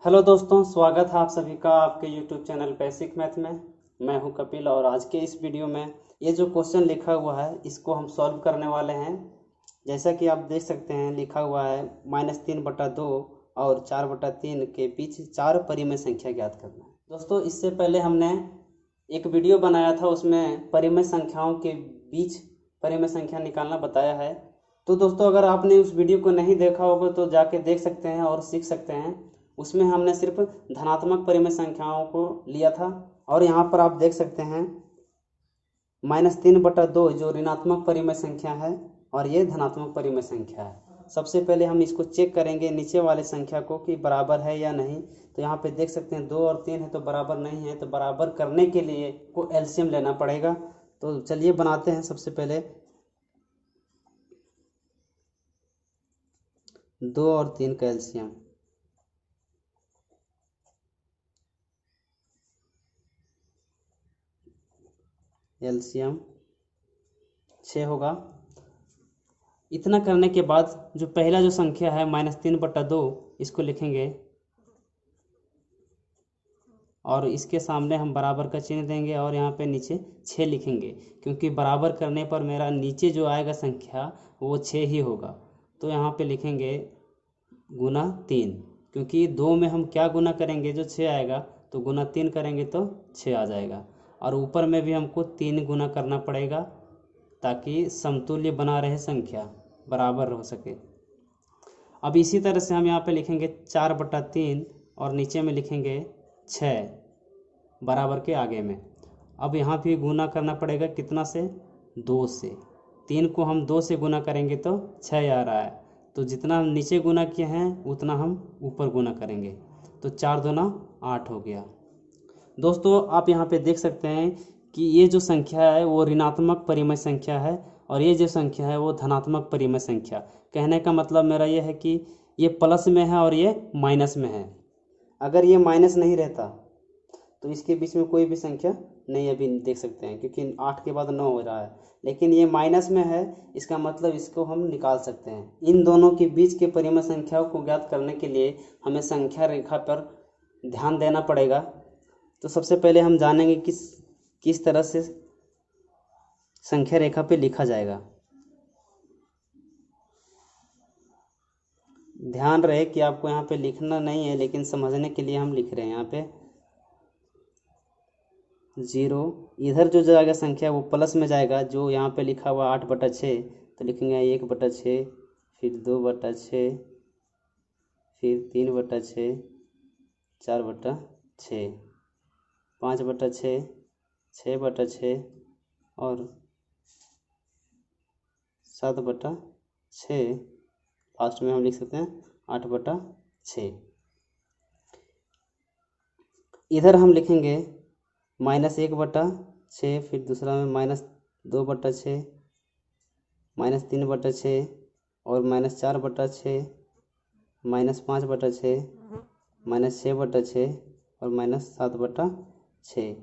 Hello दोस्तों, स्वागत है आप सभी का आपके यूट्यूब चैनल बेसिक मैथ में। मैं हूं कपिल और आज के इस वीडियो में ये जो क्वेश्चन लिखा हुआ है इसको हम सॉल्व करने वाले हैं। जैसा कि आप देख सकते हैं लिखा हुआ है -3/2 और 4/3 के बीच 4 परिमेय संख्या ज्ञात करना है। दोस्तों, इससे पहले हमने एक वीडियो बनाया था, उसमें परिमेय संख्याओं के बीच परिमेय संख्या निकालना बताया है। तो दोस्तों, अगर आपने उस वीडियो को नहीं देखा होगा तो जाके देख सकते हैं और सीख सकते हैं। उसमें हमने सिर्फ धनात्मक परिमेय संख्याओं को लिया था और यहाँ पर आप देख सकते हैं -3/2 जो ऋणात्मक परिमेय संख्या है और ये धनात्मक परिमेय संख्या है। सबसे पहले हम इसको चेक करेंगे नीचे वाले संख्या को कि बराबर है या नहीं। तो यहाँ पे देख सकते हैं 2 और 3 है तो बराबर नहीं है, तो बराबर करने के लिए को एलसीएम लेना पड़ेगा। तो चलिए बनाते हैं। सबसे पहले 2 और 3 का एलसीएम। एलसीएम 6 होगा। इतना करने के बाद जो पहला जो संख्या है -3/2 इसको लिखेंगे और इसके सामने हम बराबर का चिन्ह देंगे और यहाँ पे नीचे 6 लिखेंगे, क्योंकि बराबर करने पर मेरा नीचे जो आएगा संख्या वो 6 ही होगा। तो यहाँ पे लिखेंगे ×3, क्योंकि 2 में हम क्या गुना करेंगे जो 6 आएगा, तो ×3 करेंगे तो 6 आ जाएगा। और ऊपर में भी हमको 3 गुना करना पड़ेगा ताकि समतुल्य बना रहे, संख्या बराबर हो सके। अब इसी तरह से हम यहाँ पे लिखेंगे 4/3 और नीचे में लिखेंगे 6 बराबर के आगे में। अब यहाँ भी गुना करना पड़ेगा कितना से, 2 से। 3 को हम 2 से गुना करेंगे तो 6 आ रहा है, तो जितना हम नीचे गुना किए हैं उतना हम ऊपर गुना करेंगे, तो 4 दूना 8 हो गया। दोस्तों, आप यहाँ पे देख सकते हैं कि ये जो संख्या है वो ऋणात्मक परिमेय संख्या है और ये जो संख्या है वो धनात्मक परिमेय संख्या। कहने का मतलब मेरा ये है कि ये प्लस में है और ये माइनस में है। अगर ये माइनस नहीं रहता तो इसके बीच में कोई भी संख्या नहीं, अभी देख सकते हैं क्योंकि 8 के बाद 9 हो रहा है, लेकिन ये माइनस में है, इसका मतलब इसको हम निकाल सकते हैं। इन दोनों के बीच के परिमेय संख्याओं को ज्ञात करने के लिए हमें संख्या रेखा पर ध्यान देना पड़ेगा। तो सबसे पहले हम जानेंगे किस तरह से संख्या रेखा पे लिखा जाएगा। ध्यान रहे कि आपको यहाँ पे लिखना नहीं है, लेकिन समझने के लिए हम लिख रहे हैं। यहाँ पे 0, इधर जो जाएगा संख्या वो प्लस में जाएगा, जो यहाँ पे लिखा हुआ 8/6, तो लिखेंगे 1/6, फिर 2/6, फिर 3/6, 4/6, 5/6, 6/6 और 7/6। लास्ट में हम लिख सकते हैं 8/6। इधर हम लिखेंगे -1/6, फिर दूसरा में -2/6, -3/6 और -4/6, -5/6, -6/6 और -7/6।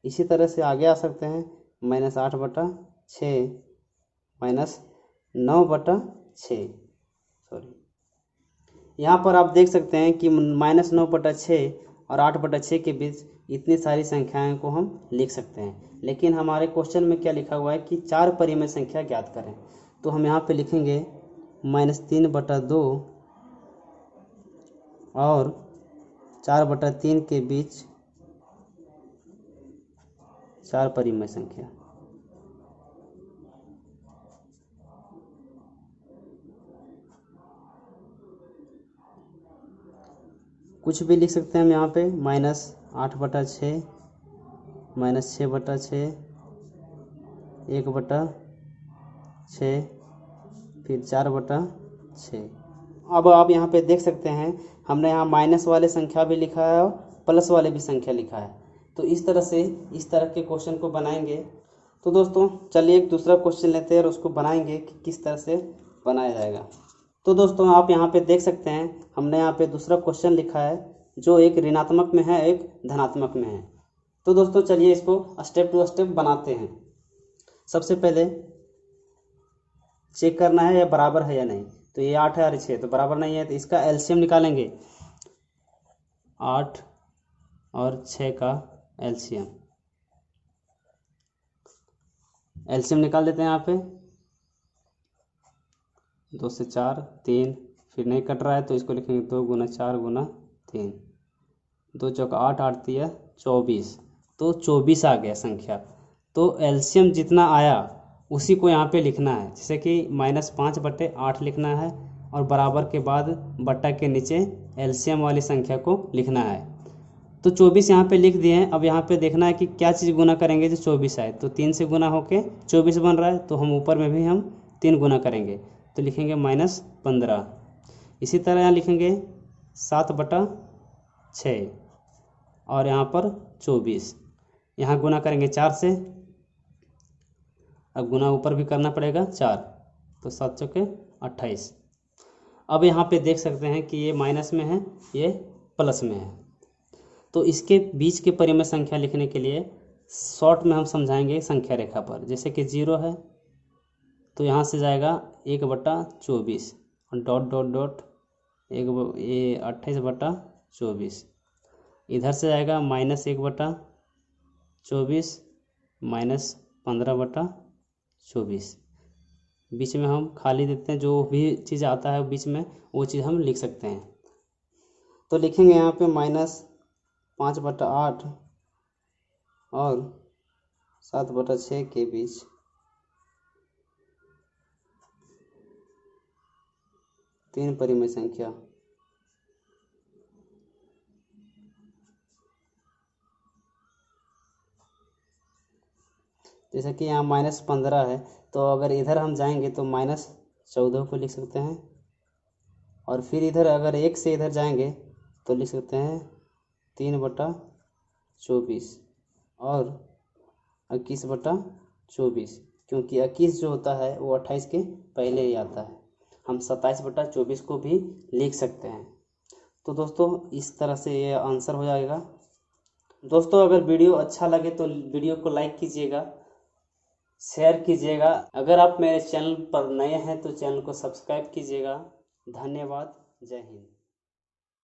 इसी तरह से आगे आ सकते हैं -8/6, -9/6। सॉरी, यहाँ पर आप देख सकते हैं कि -9/6 और 8/6 के बीच इतनी सारी संख्याएं को हम लिख सकते हैं, लेकिन हमारे क्वेश्चन में क्या लिखा हुआ है कि 4 परिमेय संख्या ज्ञात करें। तो हम यहाँ पे लिखेंगे -3/2 और 4/3 के बीच 4 परिमेय संख्या। कुछ भी लिख सकते हैं हम यहाँ पे, -8/6, -6/6, 1/6, फिर 4/6। अब आप यहाँ पे देख सकते हैं हमने यहाँ माइनस वाले संख्या भी लिखा है और प्लस वाले भी संख्या लिखा है। तो इस तरह से इस तरह के क्वेश्चन को बनाएंगे। तो दोस्तों, चलिए एक दूसरा क्वेश्चन लेते हैं और उसको बनाएंगे कि किस तरह से बनाया जाएगा। तो दोस्तों, आप यहाँ पे देख सकते हैं हमने यहाँ पे दूसरा क्वेश्चन लिखा है जो एक ऋणात्मक में है, एक धनात्मक में है। तो दोस्तों, चलिए इसको स्टेप टू स्टेप बनाते हैं। सबसे पहले चेक करना है या बराबर है या नहीं। तो ये 8 है और 6 तो बराबर नहीं है, तो इसका एलसीएम निकालेंगे। 8 और 6 का एलसीएम निकाल देते हैं। यहाँ पे 2 से 4 3, फिर नहीं कट रहा है तो इसको लिखेंगे 2 गुना 4 गुना 3, 2 चौका 8, 8 तिया 24, तो 24 आ गया संख्या। तो एलसीएम जितना आया उसी को यहाँ पे लिखना है, जैसे कि -5/8 लिखना है और बराबर के बाद बट्टा के नीचे एलसीएम वाली संख्या को लिखना है। तो 24 यहाँ पे लिख दिए हैं। अब यहाँ पे देखना है कि क्या चीज़ गुना करेंगे जो 24 आए, तो 3 से गुना होके 24 बन रहा है, तो हम ऊपर में भी हम 3 गुना करेंगे तो लिखेंगे -15। इसी तरह यहाँ लिखेंगे 7/6 और यहाँ पर 24, यहाँ गुना करेंगे 4 से, अब गुना ऊपर भी करना पड़ेगा 4, तो 7 चौके 28। अब यहाँ पे देख सकते हैं कि ये माइनस में है, ये प्लस में है, तो इसके बीच के परिमेय संख्या लिखने के लिए शॉर्ट में हम समझाएंगे संख्या रेखा पर। जैसे कि 0 है तो यहाँ से जाएगा 1/24 और डॉट डॉट डॉट ये 28/24, इधर से जाएगा -1/24 -15/24, बीच में हम खाली देते हैं, जो भी चीज़ आता है बीच में वो चीज़ हम लिख सकते हैं। तो लिखेंगे यहाँ पे -5/8 और 7/6 के बीच 3 परिमेय संख्या। जैसे कि यहाँ -15 है तो अगर इधर हम जाएंगे तो -14 को लिख सकते हैं, और फिर इधर अगर 1 से इधर जाएंगे तो लिख सकते हैं 3/24 और 21/24, क्योंकि 21 जो होता है वो 28 के पहले ही आता है। हम 27/24 को भी लिख सकते हैं। तो दोस्तों इस तरह से ये आंसर हो जाएगा। दोस्तों अगर वीडियो अच्छा लगे तो वीडियो को लाइक कीजिएगा, शेयर कीजिएगा। अगर आप मेरे चैनल पर नए हैं तो चैनल को सब्सक्राइब कीजिएगा। धन्यवाद। जय हिंद।